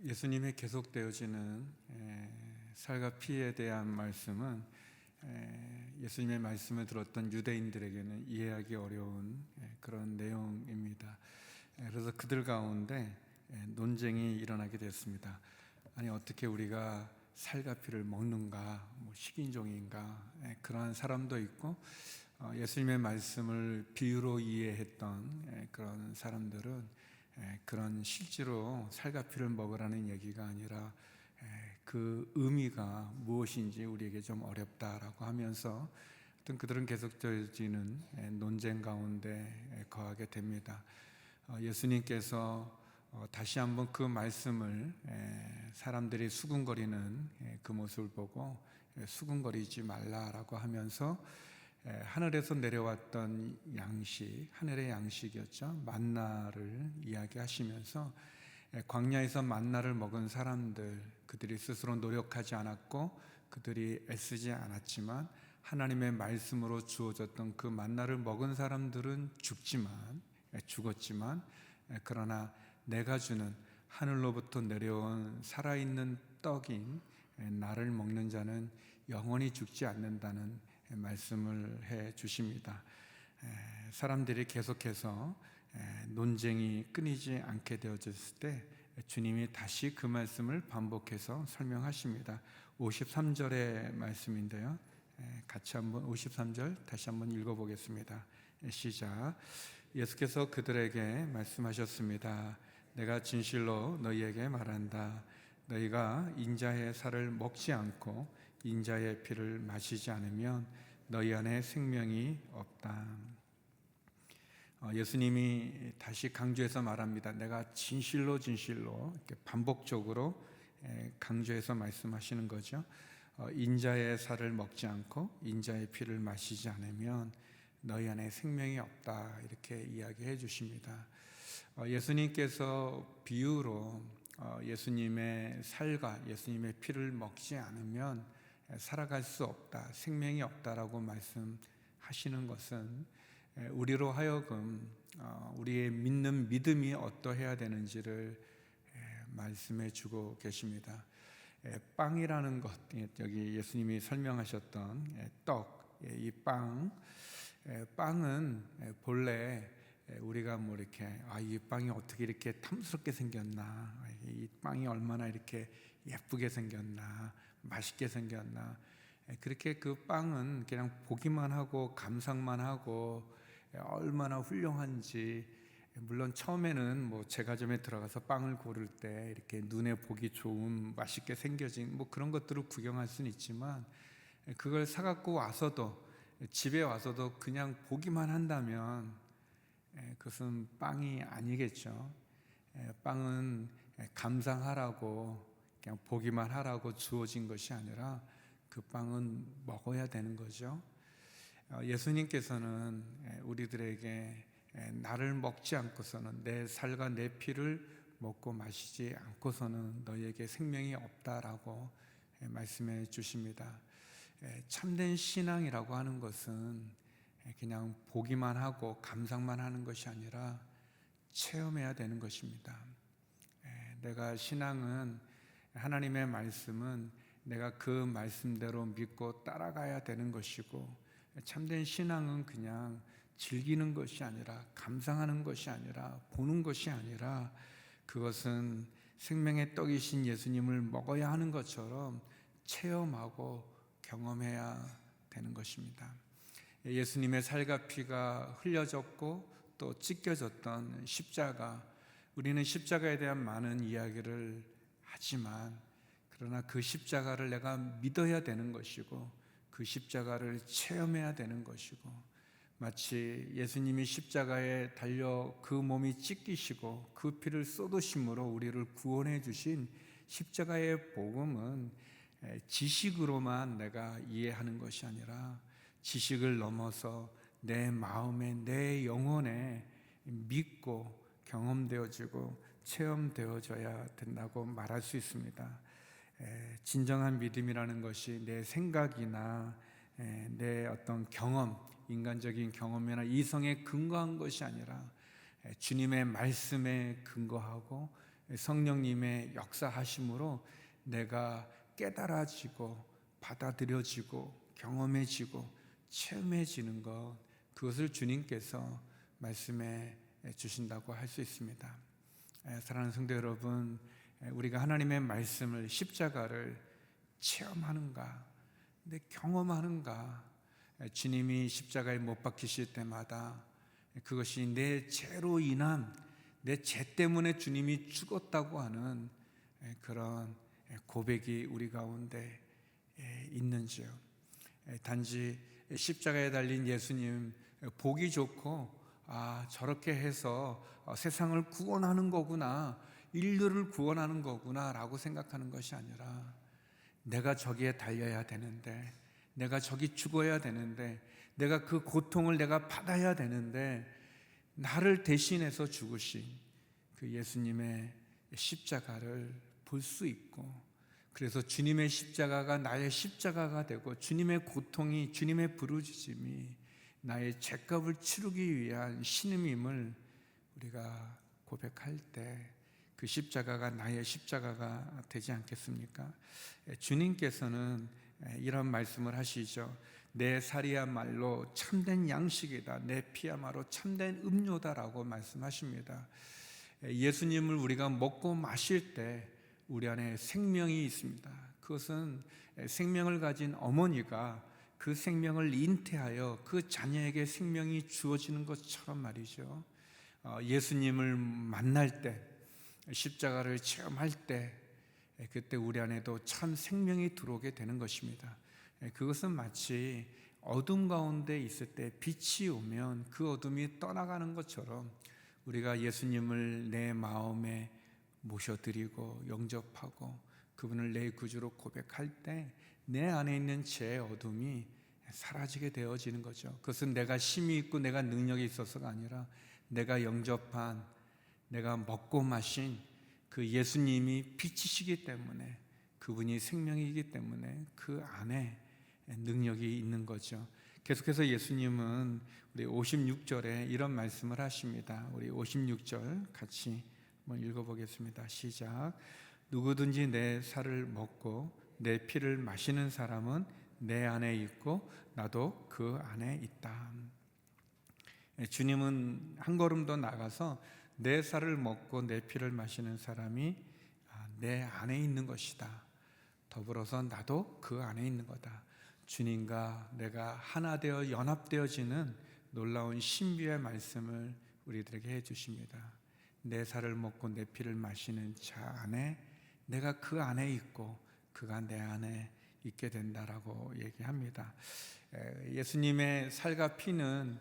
예수님의 계속되어지는 살과 피에 대한 말씀은 예수님의 말씀을 들었던 유대인들에게는 이해하기 어려운 그런 내용입니다. 그래서 그들 가운데 논쟁이 일어나게 됐습니다. 아니, 어떻게 우리가 살과 피를 먹는가, 식인종인가, 그러한 사람도 있고, 예수님의 말씀을 비유로 이해했던 그런 사람들은 그런 실제로 살과 피를 먹으라는 얘기가 아니라 그 의미가 무엇인지 우리에게 좀 어렵다라고 하면서 어떤 그들은 계속되어지는 논쟁 가운데 거하게 됩니다. 예수님께서 다시 한번 그 말씀을 사람들이 수군거리는 그 모습을 보고 수군거리지 말라라고 하면서 하늘에서 내려왔던 양식, 하늘의 양식이었죠. 만나를 이야기하시면서 광야에서 만나를 먹은 사람들, 그들이 스스로 노력하지 않았고 그들이 애쓰지 않았지만 하나님의 말씀으로 주어졌던 그 만나를 먹은 사람들은 죽었지만 그러나 내가 주는 하늘로부터 내려온 살아있는 떡인 나를 먹는 자는 영원히 죽지 않는다는 말씀을 해 주십니다. 사람들이 계속해서 논쟁이 끊이지 않게 되어졌을 때 주님이 다시 그 말씀을 반복해서 설명하십니다. 53절의 말씀인데요, 같이 한번 53절 다시 한번 읽어보겠습니다. 시작. 예수께서 그들에게 말씀하셨습니다. 내가 진실로 너희에게 말한다. 너희가 인자의 살을 먹지 않고 인자의 피를 마시지 않으면 너희 안에 생명이 없다. 예수님이 다시 강조해서 말합니다. 내가 진실로 이렇게 반복적으로 강조해서 말씀하시는 거죠. 인자의 살을 먹지 않고 인자의 피를 마시지 않으면 너희 안에 생명이 없다, 이렇게 이야기해 주십니다. 예수님께서 비유로 예수님의 살과 예수님의 피를 먹지 않으면 살아갈 수 없다, 생명이 없다라고 말씀하시는 것은 우리로 하여금 우리의 믿는 믿음이 어떠해야 되는지를 말씀해 주고 계십니다. 빵이라는 것, 여기 예수님이 설명하셨던 떡, 이 빵은 본래 우리가 이 빵이 어떻게 이렇게 탐스럽게 생겼나, 이 빵이 얼마나 이렇게 예쁘게 생겼나, 맛있게 생겼나, 그렇게 그 빵은 그냥 보기만 하고 감상만 하고 얼마나 훌륭한지, 물론 처음에는 제과점에 들어가서 빵을 고를 때 이렇게 눈에 보기 좋은 맛있게 생겨진 그런 것들을 구경할 수는 있지만, 그걸 사갖고 와서도, 집에 와서도 그냥 보기만 한다면 그것은 빵이 아니겠죠. 빵은 감상하라고, 그냥 보기만 하라고 주어진 것이 아니라 그 빵은 먹어야 되는 거죠. 예수님께서는 우리들에게 나를 먹지 않고서는, 내 살과 내 피를 먹고 마시지 않고서는 너희에게 생명이 없다라고 말씀해 주십니다. 참된 신앙이라고 하는 것은 그냥 보기만 하고 감상만 하는 것이 아니라 체험해야 되는 것입니다. 내가 신앙은, 하나님의 말씀은 내가 그 말씀대로 믿고 따라가야 되는 것이고, 참된 신앙은 그냥 즐기는 것이 아니라, 감상하는 것이 아니라, 보는 것이 아니라, 그것은 생명의 떡이신 예수님을 먹어야 하는 것처럼 체험하고 경험해야 되는 것입니다. 예수님의 살과 피가 흘려졌고 또 찢겨졌던 십자가, 우리는 십자가에 대한 많은 이야기를 하지만, 그러나 그 십자가를 내가 믿어야 되는 것이고, 그 십자가를 체험해야 되는 것이고, 마치 예수님이 십자가에 달려 그 몸이 찢기시고 그 피를 쏟으심으로 우리를 구원해 주신 십자가의 복음은 지식으로만 내가 이해하는 것이 아니라, 지식을 넘어서 내 마음에, 내 영혼에 믿고 경험되어지고 체험되어져야 된다고 말할 수 있습니다. 진정한 믿음이라는 것이 내 생각이나 내 어떤 경험, 인간적인 경험이나 이성에 근거한 것이 아니라 주님의 말씀에 근거하고 성령님의 역사하심으로 내가 깨달아지고 받아들여지고 경험해지고 체험해지는 것, 그것을 주님께서 말씀해 주신다고 할 수 있습니다. 사랑하는 성도 여러분, 우리가 하나님의 말씀을, 십자가를 체험하는가, 근데 경험하는가? 주님이 십자가에 못 박히실 때마다 그것이 내 죄로 인한, 내 죄 때문에 주님이 죽었다고 하는 그런 고백이 우리 가운데 있는지요? 단지 십자가에 달린 예수님 보기 좋고, 저렇게 해서 세상을 구원하는 거구나, 인류를 구원하는 거구나 라고 생각하는 것이 아니라, 내가 저기에 달려야 되는데, 내가 저기 죽어야 되는데, 내가 그 고통을 내가 받아야 되는데, 나를 대신해서 죽으신 그 예수님의 십자가를 볼 수 있고, 그래서 주님의 십자가가 나의 십자가가 되고, 주님의 고통이, 주님의 부르짖음이 나의 죄값을 치르기 위한 신음임을 우리가 고백할 때 그 십자가가 나의 십자가가 되지 않겠습니까? 주님께서는 이런 말씀을 하시죠. 내 살이야말로 참된 양식이다, 내 피야말로 참된 음료다라고 말씀하십니다. 예수님을 우리가 먹고 마실 때 우리 안에 생명이 있습니다. 그것은 생명을 가진 어머니가 그 생명을 잉태하여 그 자녀에게 생명이 주어지는 것처럼 말이죠. 예수님을 만날 때, 십자가를 체험할 때, 그때 우리 안에도 참 생명이 들어오게 되는 것입니다. 그것은 마치 어둠 가운데 있을 때 빛이 오면 그 어둠이 떠나가는 것처럼, 우리가 예수님을 내 마음에 모셔드리고 영접하고 그분을 내 구주로 고백할 때 내 안에 있는 죄의 어둠이 사라지게 되어지는 거죠. 그것은 내가 힘이 있고 내가 능력이 있어서가 아니라, 내가 영접한, 내가 먹고 마신 그 예수님이 빛이시기 때문에, 그분이 생명이기 때문에 그 안에 능력이 있는 거죠. 계속해서 예수님은 우리 56절에 이런 말씀을 하십니다. 우리 56절 같이 한번 읽어보겠습니다. 시작. 누구든지 내 살을 먹고 내 피를 마시는 사람은 내 안에 있고 나도 그 안에 있다. 주님은 한 걸음 더 나가서 내 살을 먹고 내 피를 마시는 사람이 내 안에 있는 것이다. 더불어서 나도 그 안에 있는 거다. 주님과 내가 하나 되어 연합되어지는 놀라운 신비의 말씀을 우리들에게 해주십니다. 내 살을 먹고 내 피를 마시는 자 안에 내가 그 안에 있고 그가 내 안에 있게 된다라고 얘기합니다. 예수님의 살과 피는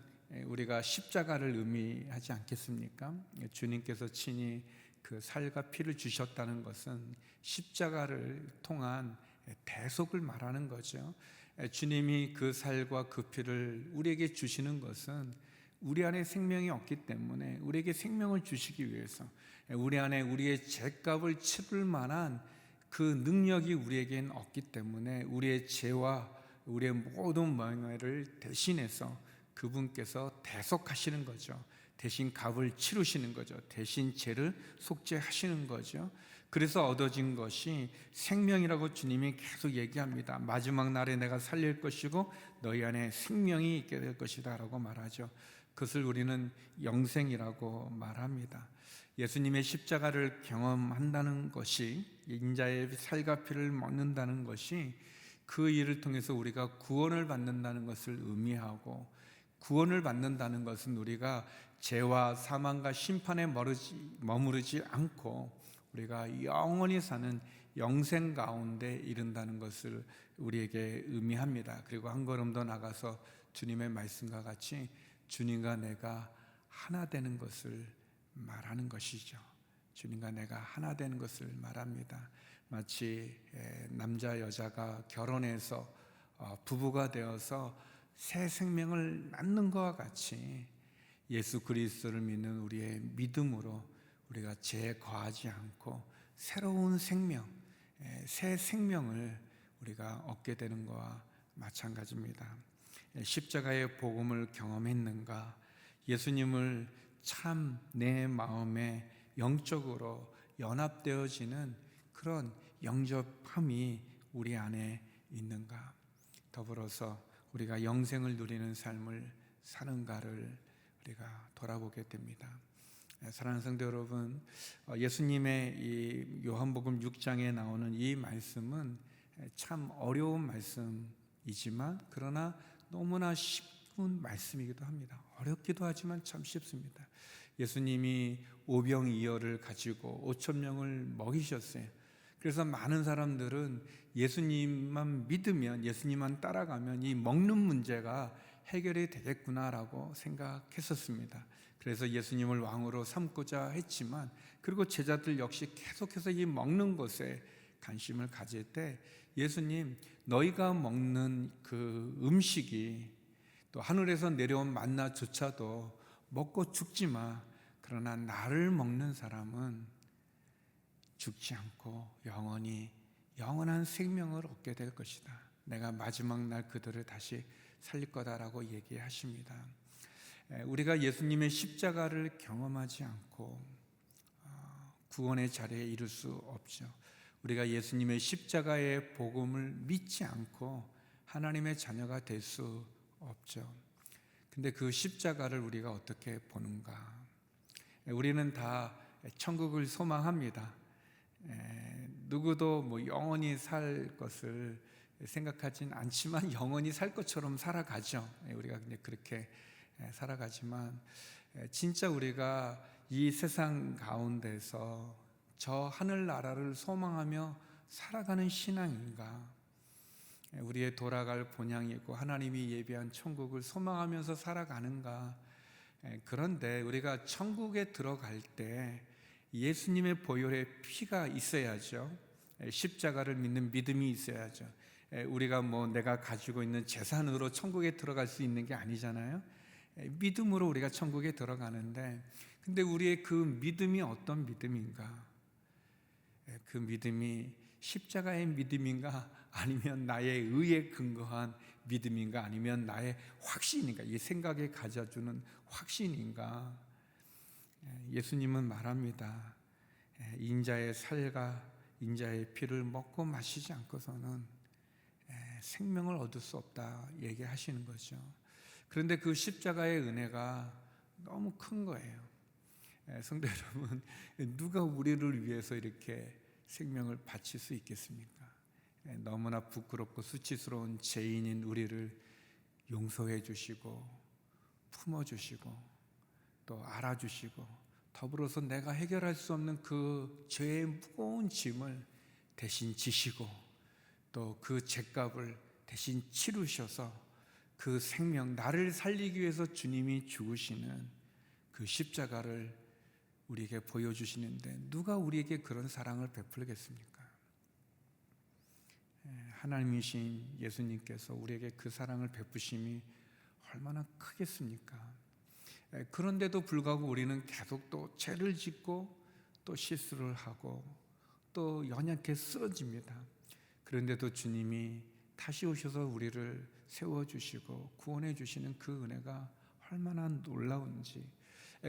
우리가 십자가를 의미하지 않겠습니까? 주님께서 친히 그 살과 피를 주셨다는 것은 십자가를 통한 대속을 말하는 거죠. 주님이 그 살과 그 피를 우리에게 주시는 것은 우리 안에 생명이 없기 때문에 우리에게 생명을 주시기 위해서, 우리 안에 우리의 죄값을 치를 만한 그 능력이 우리에겐 없기 때문에 우리의 죄와 우리의 모든 망해를 대신해서 그분께서 대속하시는 거죠. 대신 값을 치르시는 거죠. 대신 죄를 속죄하시는 거죠. 그래서 얻어진 것이 생명이라고 주님이 계속 얘기합니다. 마지막 날에 내가 살릴 것이고 너희 안에 생명이 있게 될 것이다 라고 말하죠. 그것을 우리는 영생이라고 말합니다. 예수님의 십자가를 경험한다는 것이, 인자의 살과 피를 먹는다는 것이 그 일을 통해서 우리가 구원을 받는다는 것을 의미하고, 구원을 받는다는 것은 우리가 죄와 사망과 심판에 머무르지 않고 우리가 영원히 사는 영생 가운데 이른다는 것을 우리에게 의미합니다. 그리고 한 걸음 더 나가서 주님의 말씀과 같이 주님과 내가 하나 되는 것을 말하는 것이죠. 주님과 내가 하나 되는 것을 말합니다. 마치 남자 여자가 결혼해서 부부가 되어서 새 생명을 낳는 것과 같이 예수 그리스도를 믿는 우리의 믿음으로 우리가 죄에 거하지 않고 새로운 생명, 새 생명을 우리가 얻게 되는 것과 마찬가지입니다. 십자가의 복음을 경험했는가? 예수님을 참 내 마음에 영적으로 연합되어지는 그런 영접함이 우리 안에 있는가? 더불어서 우리가 영생을 누리는 삶을 사는가를 우리가 돌아보게 됩니다. 사랑하는 성도 여러분, 예수님의 이 요한복음 6장에 나오는 이 말씀은 참 어려운 말씀이지만 그러나 너무나 쉬운 말씀이기도 합니다. 어렵기도 하지만 참 쉽습니다. 예수님이 오병이어를 가지고 5천 명을 먹이셨어요. 그래서 많은 사람들은 예수님만 믿으면, 예수님만 따라가면 이 먹는 문제가 해결이 되겠구나라고 생각했었습니다. 그래서 예수님을 왕으로 삼고자 했지만, 그리고 제자들 역시 계속해서 이 먹는 것에 관심을 가질 때 예수님, 너희가 먹는 그 음식이 또 하늘에서 내려온 만나조차도 먹고 죽지 마. 그러나 나를 먹는 사람은 죽지 않고 영원한 생명을 얻게 될 것이다. 내가 마지막 날 그들을 다시 살릴 거다라고 얘기하십니다. 우리가 예수님의 십자가를 경험하지 않고 구원의 자리에 이를 수 없죠. 우리가 예수님의 십자가의 복음을 믿지 않고 하나님의 자녀가 될 수 없죠. 근데 그 십자가를 우리가 어떻게 보는가? 우리는 다 천국을 소망합니다. 누구도 뭐 영원히 살 것을 생각하진 않지만 영원히 살 것처럼 살아가죠. 우리가 그렇게 살아가지만 진짜 우리가 이 세상 가운데서 저 하늘나라를 소망하며 살아가는 신앙인가? 우리의 돌아갈 본향이 있고 하나님이 예비한 천국을 소망하면서 살아가는가? 그런데 우리가 천국에 들어갈 때 예수님의 보혈의 피가 있어야죠. 십자가를 믿는 믿음이 있어야죠. 우리가 뭐 내가 가지고 있는 재산으로 천국에 들어갈 수 있는 게 아니잖아요. 믿음으로 우리가 천국에 들어가는데, 근데 우리의 그 믿음이 어떤 믿음인가? 그 믿음이 십자가의 믿음인가? 아니면 나의 의에 근거한 믿음인가? 아니면 나의 확신인가? 이 생각에 가져주는 확신인가? 예수님은 말합니다. 인자의 살과 인자의 피를 먹고 마시지 않고서는 생명을 얻을 수 없다 얘기하시는 거죠. 그런데 그 십자가의 은혜가 너무 큰 거예요. 성도 여러분, 누가 우리를 위해서 이렇게 생명을 바칠 수 있겠습니까? 너무나 부끄럽고 수치스러운 죄인인 우리를 용서해 주시고 품어주시고 또 알아주시고 더불어서 내가 해결할 수 없는 그 죄의 무거운 짐을 대신 지시고 또 그 죄값을 대신 치르셔서 그 생명, 나를 살리기 위해서 주님이 죽으시는 그 십자가를 우리에게 보여주시는데 누가 우리에게 그런 사랑을 베풀겠습니까? 하나님이신 예수님께서 우리에게 그 사랑을 베푸심이 얼마나 크겠습니까? 그런데도 불구하고 우리는 계속 또 죄를 짓고 또 실수를 하고 또 연약해 쓰러집니다. 그런데도 주님이 다시 오셔서 우리를 세워주시고 구원해 주시는 그 은혜가 얼마나 놀라운지,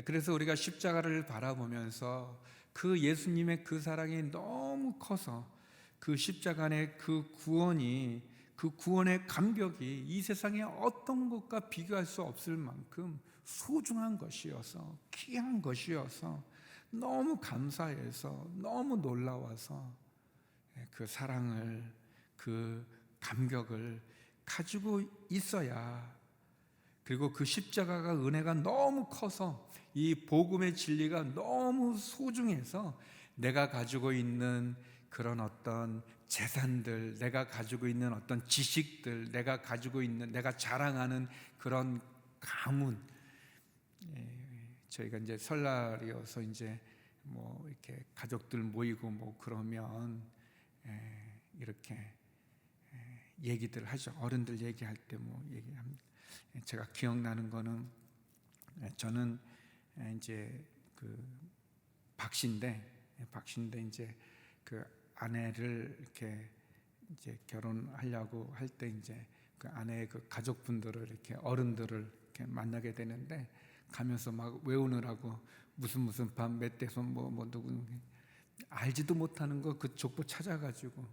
그래서 우리가 십자가를 바라보면서 그 예수님의 그 사랑이 너무 커서 그 십자가 안에 그 구원이, 그 구원의 감격이 이 세상의 어떤 것과 비교할 수 없을 만큼 소중한 것이어서, 귀한 것이어서, 너무 감사해서, 너무 놀라워서 그 사랑을, 그 감격을 가지고 있어야, 그리고 그 십자가가 은혜가 너무 커서 이 복음의 진리가 너무 소중해서 내가 가지고 있는 그런 어떤 재산들, 내가 가지고 있는 어떤 지식들, 내가 가지고 있는, 내가 자랑하는 그런 가문, 저희가 이제 설날이어서 이제 뭐 이렇게 가족들 모이고 뭐 그러면 이렇게 얘기들 하죠. 어른들 얘기할 때 뭐 얘기합니다. 제가 기억나는 거는, 저는 이제 그 박씨인데 이제 그 아내를 이렇게 이제 결혼하려고 할 때 이제 그 아내의 그 가족분들을 이렇게 어른들을 이렇게 만나게 되는데, 가면서 막 외우느라고 무슨 밤 몇 대손 뭐 누구 알지도 못하는 거 그 족보 찾아가지고.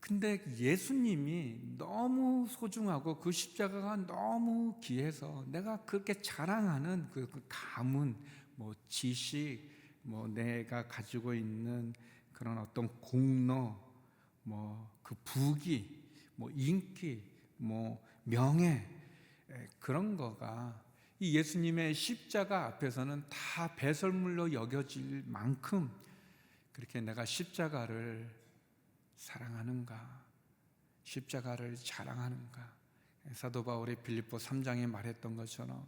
근데 예수님이 너무 소중하고 그 십자가가 너무 귀해서 내가 그렇게 자랑하는 그 가문, 뭐 지식, 뭐 내가 가지고 있는 그런 어떤 공로, 뭐 그 부귀, 뭐 인기, 뭐 명예, 그런 거가 이 예수님의 십자가 앞에서는 다 배설물로 여겨질 만큼 그렇게 내가 십자가를 사랑하는가, 십자가를 자랑하는가. 사도 바울이 빌립보 3장에 말했던 것처럼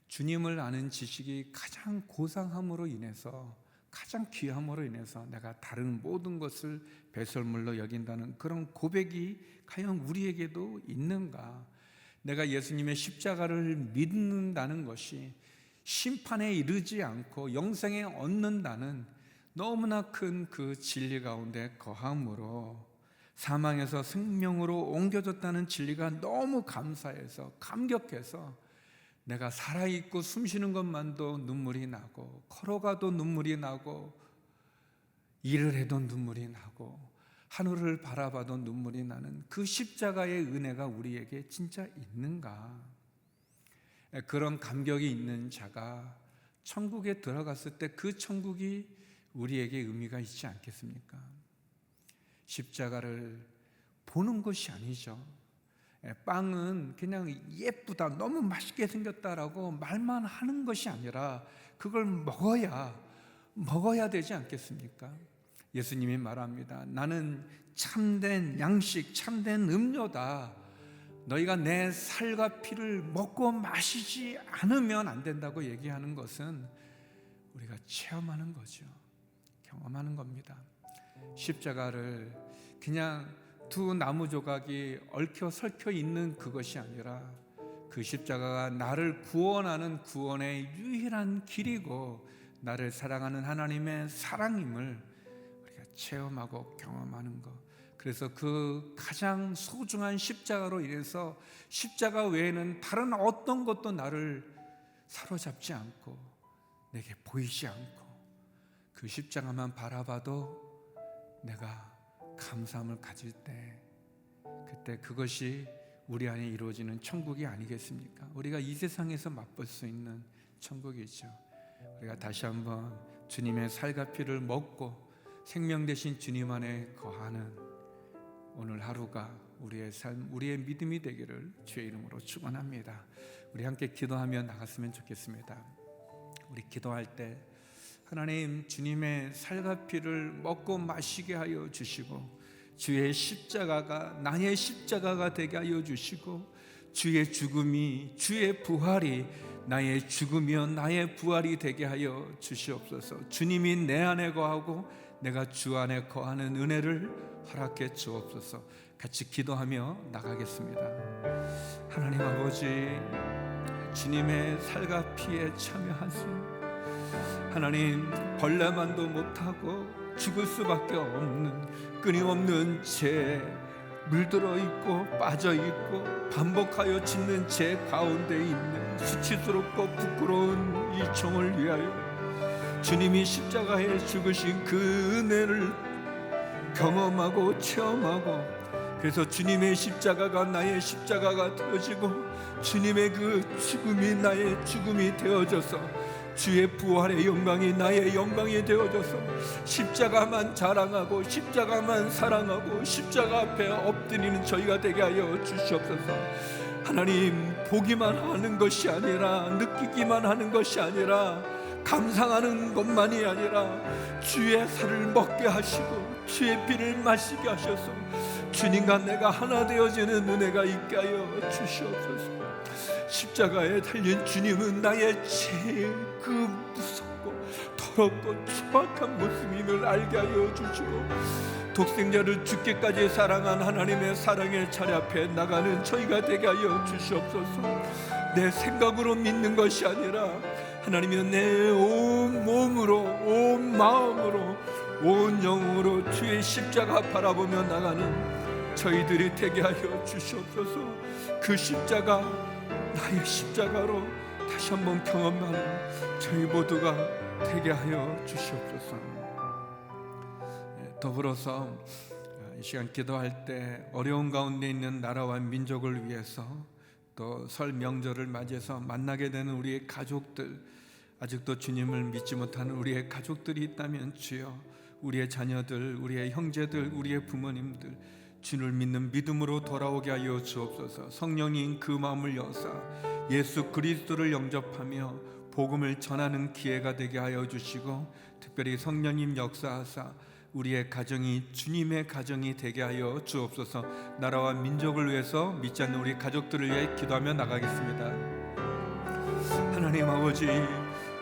주님을 아는 지식이 가장 고상함으로 인해서, 가장 귀함으로 인해서 내가 다른 모든 것을 배설물로 여긴다는 그런 고백이 과연 우리에게도 있는가? 내가 예수님의 십자가를 믿는다는 것이 심판에 이르지 않고 영생에 얻는다는 너무나 큰 그 진리 가운데 거함으로, 사망에서 생명으로 옮겨졌다는 진리가 너무 감사해서, 감격해서 내가 살아있고 숨쉬는 것만도 눈물이 나고, 걸어가도 눈물이 나고, 일을 해도 눈물이 나고, 하늘을 바라봐도 눈물이 나는 그 십자가의 은혜가 우리에게 진짜 있는가? 그런 감격이 있는 자가 천국에 들어갔을 때 그 천국이 우리에게 의미가 있지 않겠습니까? 십자가를 보는 것이 아니죠. 빵은 그냥 예쁘다, 너무 맛있게 생겼다라고 말만 하는 것이 아니라 그걸 먹어야 되지 않겠습니까? 예수님이 말합니다. 나는 참된 양식, 참된 음료다. 너희가 내 살과 피를 먹고 마시지 않으면 안 된다고 얘기하는 것은 우리가 체험하는 거죠. 경험하는 겁니다. 십자가를 그냥 두 나무 조각이 얽혀 설켜 있는 그것이 아니라 그 십자가가 나를 구원하는 구원의 유일한 길이고 나를 사랑하는 하나님의 사랑임을 우리가 체험하고 경험하는 것. 그래서 그 가장 소중한 십자가로 인해서 십자가 외에는 다른 어떤 것도 나를 사로잡지 않고 내게 보이지 않고 그 십자가만 바라봐도 내가 감사함을 가질 때, 그때 그것이 우리 안에 이루어지는 천국이 아니겠습니까? 우리가 이 세상에서 맛볼 수 있는 천국이죠. 우리가 다시 한번 주님의 살과 피를 먹고 생명 되신 주님 안에 거하는 오늘 하루가 우리의 삶, 우리의 믿음이 되기를 주의 이름으로 축원합니다. 우리 함께 기도하며 나갔으면 좋겠습니다. 우리 기도할 때 하나님, 주님의 살과 피를 먹고 마시게 하여 주시고 주의 십자가가 나의 십자가가 되게 하여 주시고 주의 죽음이, 주의 부활이 나의 죽음이요 나의 부활이 되게 하여 주시옵소서. 주님이 내 안에 거하고 내가 주 안에 거하는 은혜를 허락해 주옵소서. 같이 기도하며 나가겠습니다. 하나님 아버지, 주님의 살과 피에 참여하신 하나님, 벌레만도 못하고 죽을 수밖에 없는 끊임없는 죄, 물들어 있고 빠져 있고 반복하여 짓는 죄 가운데 있는 수치스럽고 부끄러운 이 종을 위하여 주님이 십자가에 죽으신 그 은혜를 경험하고 체험하고, 그래서 주님의 십자가가 나의 십자가가 되어지고 주님의 그 죽음이 나의 죽음이 되어져서 주의 부활의 영광이 나의 영광이 되어져서 십자가만 자랑하고 십자가만 사랑하고 십자가 앞에 엎드리는 저희가 되게 하여 주시옵소서. 하나님, 보기만 하는 것이 아니라, 느끼기만 하는 것이 아니라, 감상하는 것만이 아니라 주의 살을 먹게 하시고 주의 피를 마시게 하셔서 주님과 내가 하나 되어지는 은혜가 있게 하여 주시옵소서. 십자가에 달린 주님은 나의 제일 그 무섭고 더럽고 추악한 모습임을 알게 하여 주시고, 독생자를 죽기까지 사랑한 하나님의 사랑의 자리 앞에 나가는 저희가 되게 하여 주시옵소서. 내 생각으로 믿는 것이 아니라 하나님이여, 내 온 몸으로, 온 마음으로, 온 영으로 주의 십자가 바라보며 나가는 저희들이 되게 하여 주시옵소서. 그 십자가 나의 십자가로 다시 한번 경험하는 저희 모두가 되게 하여 주시옵소서. 더불어서 이 시간 기도할 때 어려운 가운데 있는 나라와 민족을 위해서, 또 설 명절을 맞이해서 만나게 되는 우리의 가족들, 아직도 주님을 믿지 못하는 우리의 가족들이 있다면 주여, 우리의 자녀들, 우리의 형제들, 우리의 부모님들 주를 믿는 믿음으로 돌아오게 하여 주옵소서. 성령님 그 마음을 여사 예수 그리스도를 영접하며 복음을 전하는 기회가 되게 하여 주시고, 특별히 성령님 역사하사 우리의 가정이 주님의 가정이 되게 하여 주옵소서. 나라와 민족을 위해서 믿지 않는 우리 가족들을 위해 기도하며 나가겠습니다. 하나님 아버지,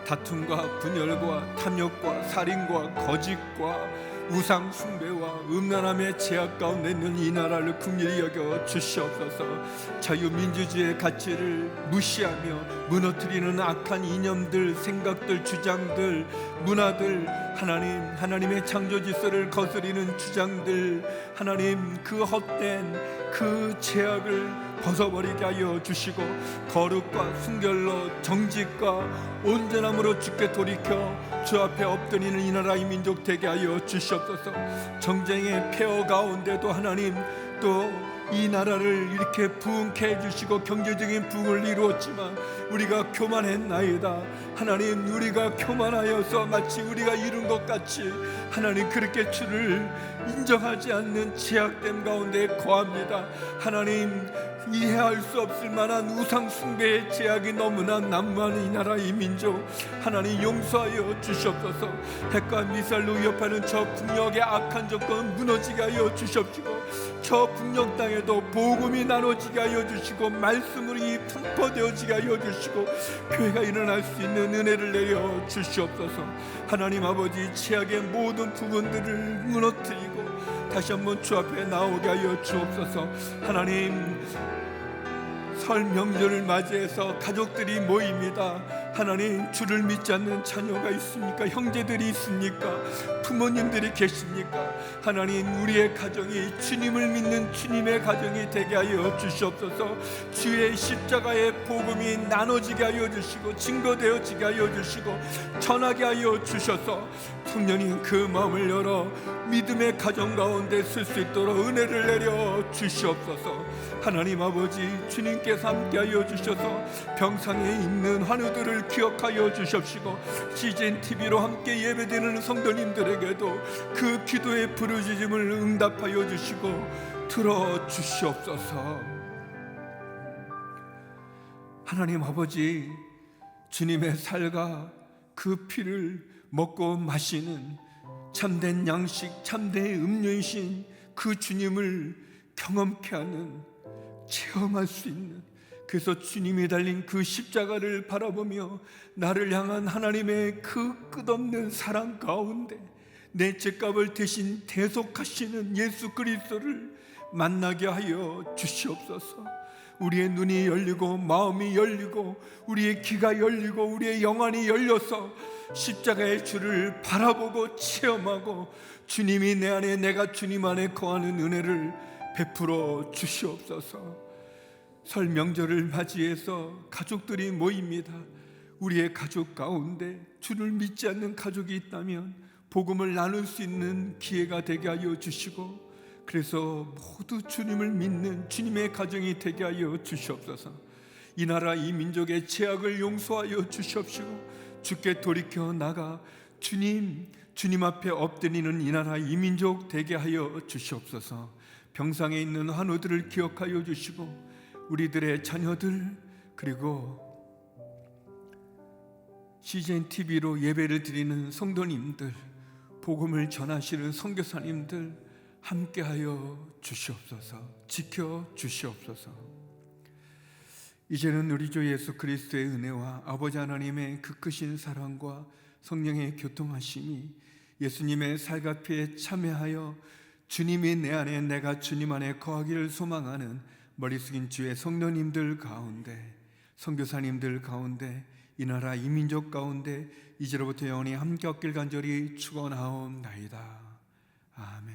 다툼과 분열과 탐욕과 살인과 거짓과 우상 숭배와 음란함의 제약 가운데 있는 이 나라를 긍휼히 여겨 주시옵소서. 자유민주주의의 가치를 무시하며 무너뜨리는 악한 이념들, 생각들, 주장들, 문화들, 하나님의 창조 질서를 거스리는 주장들, 하나님 그 헛된 그 제약을 벗어버리게 하여 주시고, 거룩과 순결로 정직과 온전함으로 주께 돌이켜 주 앞에 엎드리는 이 나라 이 민족 되게 하여 주시옵소서. 정쟁의 폐허 가운데도 하나님 또 이 나라를 이렇게 부흥케 해주시고 경제적인 부흥을 이루었지만 우리가 교만했나이다. 하나님, 우리가 교만하여서 마치 우리가 이룬 것 같이 하나님 그렇게 주를 인정하지 않는 제약됨 가운데 거합니다. 하나님, 이해할 수 없을 만한 우상 숭배의 제약이 너무나 난무하는 이 나라 이 민족 하나님 용서하여 주시옵소서. 핵과 미사일로 위협하는 저 북녘의 악한 조건 무너지게 하여 주시옵시고, 저 북녘 땅에도 복음이 나눠지게 하여 주시고 말씀으로 선포되어지게 하여 주시고 교회가 일어날 수 있는 은혜를 내려 주시옵소서. 하나님 아버지, 제약의 모든 부분들을 무너뜨리고 다시 한번 주 앞에 나오게 하여 주옵소서. 하나님, 설 명절을 맞이해서 가족들이 모입니다. 하나님, 주를 믿지 않는 자녀가 있습니까? 형제들이 있습니까? 부모님들이 계십니까? 하나님, 우리의 가정이 주님을 믿는 주님의 가정이 되게 하여 주시옵소서. 주의 십자가의 복음이 나눠지게 하여 주시고 증거되어지게 하여 주시고 전하게 하여 주셔서 성령님 그 마음을 열어 믿음의 가정 가운데 쓸 수 있도록 은혜를 내려 주시옵소서. 하나님 아버지, 주님께서 함께하여 주셔서 병상에 있는 환우들을 기억하여 주십시고, CGN TV로 함께 예배드리는 성도님들에게도 그 기도의 부르짖음을 응답하여 주시고 들어 주시옵소서. 하나님 아버지, 주님의 살과 그 피를 먹고 마시는 참된 양식, 참된 음료이신 그 주님을 경험케 하는, 체험할 수 있는, 그래서 주님이 달린 그 십자가를 바라보며 나를 향한 하나님의 그 끝없는 사랑 가운데 내 죄값을 대신 대속하시는 예수 그리스도를 만나게 하여 주시옵소서. 우리의 눈이 열리고 마음이 열리고 우리의 귀가 열리고 우리의 영안이 열려서 십자가의 주를 바라보고 체험하고 주님이 내 안에, 내가 주님 안에 거하는 은혜를 베풀어 주시옵소서. 설 명절을 맞이해서 가족들이 모입니다. 우리의 가족 가운데 주를 믿지 않는 가족이 있다면 복음을 나눌 수 있는 기회가 되게 하여 주시고, 그래서 모두 주님을 믿는 주님의 가정이 되게 하여 주시옵소서. 이 나라 이 민족의 죄악을 용서하여 주시옵시고 주께 돌이켜 나가 주님 앞에 엎드리는 이 나라 이 민족 되게 하여 주시옵소서. 병상에 있는 환우들을 기억하여 주시고 우리들의 자녀들, 그리고 CGN TV로 예배를 드리는 성도님들, 복음을 전하시는 선교사님들 함께하여 주시옵소서. 지켜 주시옵소서. 이제는 우리 주 예수 그리스도의 은혜와 아버지 하나님의 그 크신 사랑과 성령의 교통하심이 예수님의 살과 피에 참여하여 주님이 내 안에, 내가 주님 안에 거하기를 소망하는 머리 숙인 주의 성도님들 가운데, 선교사님들 가운데, 이 나라 이 민족 가운데 이제로부터 영원히 함께 없길 간절히 축원하옵나이다. 아멘.